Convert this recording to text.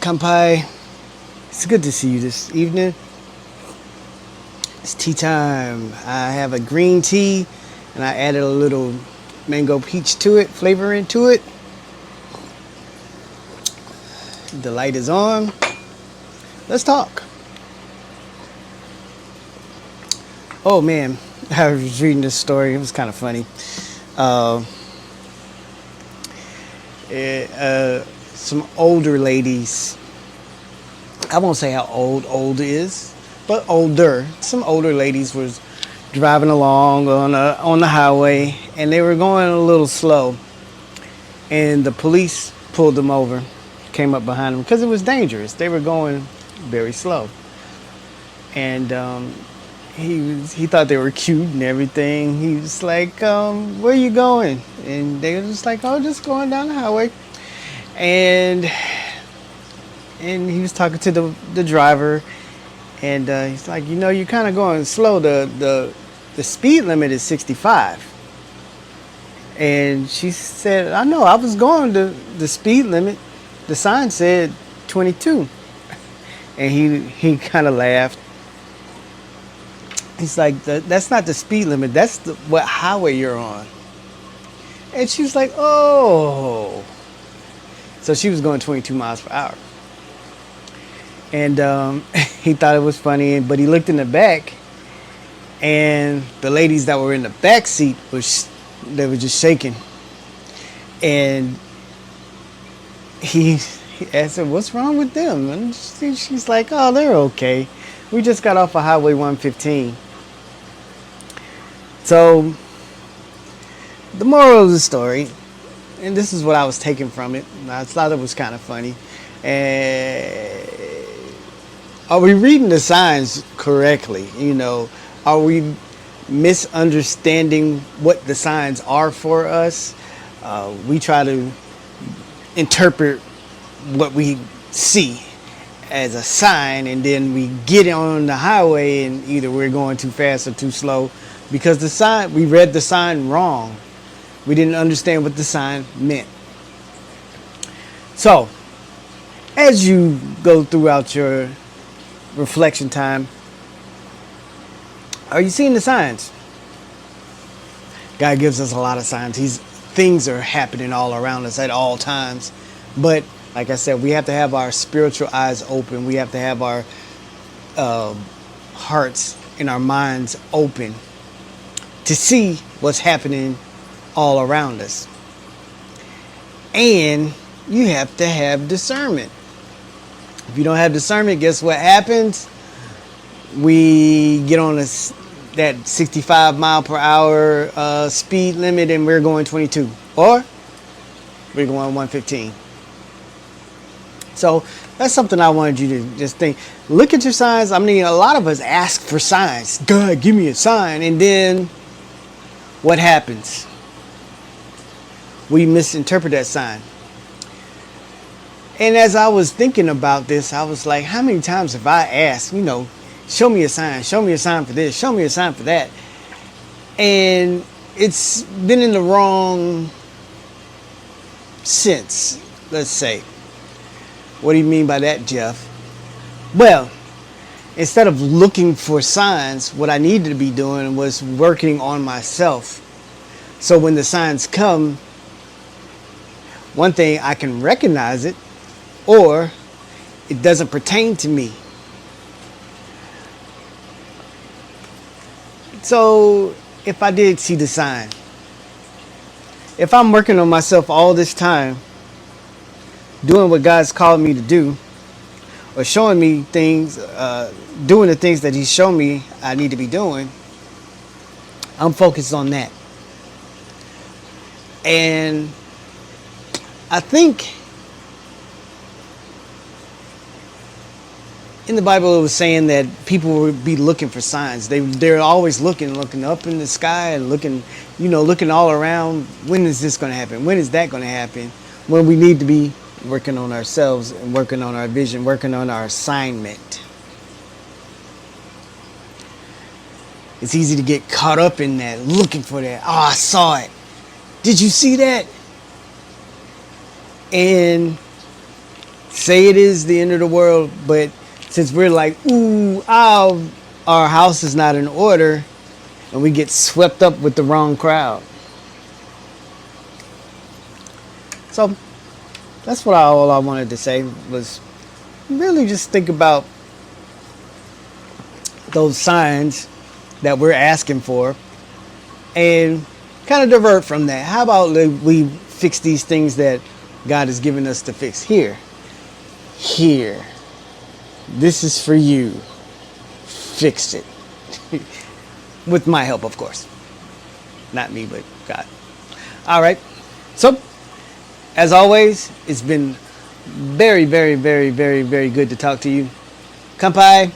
Kampai. It's good to see you this evening. It's tea time. I have a green tea and I added a little mango peach to it, flavoring to it. The light is on. Let's talk. Oh man, I was reading this story. It was kind of funny. Some older ladies. I won't say how old is, but older. Some older ladies was driving along on the highway, and they were going a little slow. And the police pulled them over, came up behind them because it was dangerous. They were going very slow, and he thought they were cute and everything. He was like, "Where you going?" And they were just like, "Oh, just going down the highway." And he was talking to the driver, and he's like, "You're kind of going slow. The speed limit is 65." And she said, "I know. I was going to the speed limit. The sign said 22." And he kind of laughed. He's like, "That's not the speed limit. That's what highway you're on." And she was like, "Oh." So she was going 22 miles per hour. And he thought it was funny, but he looked in the back, and the ladies that were in the back seat they were just shaking. And he asked her, "What's wrong with them?" And she's like, "Oh, they're okay. We just got off of Highway 115. So the moral of the story, and this is what I was taking from it, I thought it was kind of funny. Are we reading the signs correctly? Are we misunderstanding what the signs are for us? We try to interpret what we see as a sign, and then we get on the highway and either we're going too fast or too slow because we read the sign wrong. We didn't understand what the sign meant. So, as you go throughout your reflection time, are you seeing the signs? God gives us a lot of signs. Things are happening all around us at all times. But like I said, we have to have our spiritual eyes open. We have to have our hearts and our minds open to see what's happening all around us. And you have to have discernment. If you don't have discernment, guess what happens? We get on that 65 mile per hour speed limit and we're going 22. Or we're going 115. So that's something I wanted you to just think. Look at your signs. I mean, a lot of us ask for signs. God, give me a sign. And then what happens? We misinterpret that sign. And as I was thinking about this, I was like, how many times have I asked, show me a sign for this, show me a sign for that. And it's been in the wrong sense, let's say. What do you mean by that, Jeff? Well, instead of looking for signs, what I needed to be doing was working on myself. So when the signs come, one thing, I can recognize it, or it doesn't pertain to me. So if I did see the sign, if I'm working on myself all this time, doing what God's called me to do, or showing me things, doing the things that He's shown me I need to be doing, I'm focused on that. And I think in the Bible it was saying that people would be looking for signs. They're always looking up in the sky and looking all around. When is this going to happen? When is that going to happen? When we need to be working on ourselves and working on our vision, working on our assignment. It's easy to get caught up in that, looking for that. Oh, I saw it. Did you see that? And say it is the end of the world, but since we're like, ooh, our house is not in order, and we get swept up with the wrong crowd. So that's all I wanted to say was really just think about those signs that we're asking for and kind of divert from that. How about we fix these things that God has given us to fix here? Here. This is for you. Fix it. With my help, of course. Not me, but God. All right. So, as always, it's been very, very, very, very, very good to talk to you. Kampai.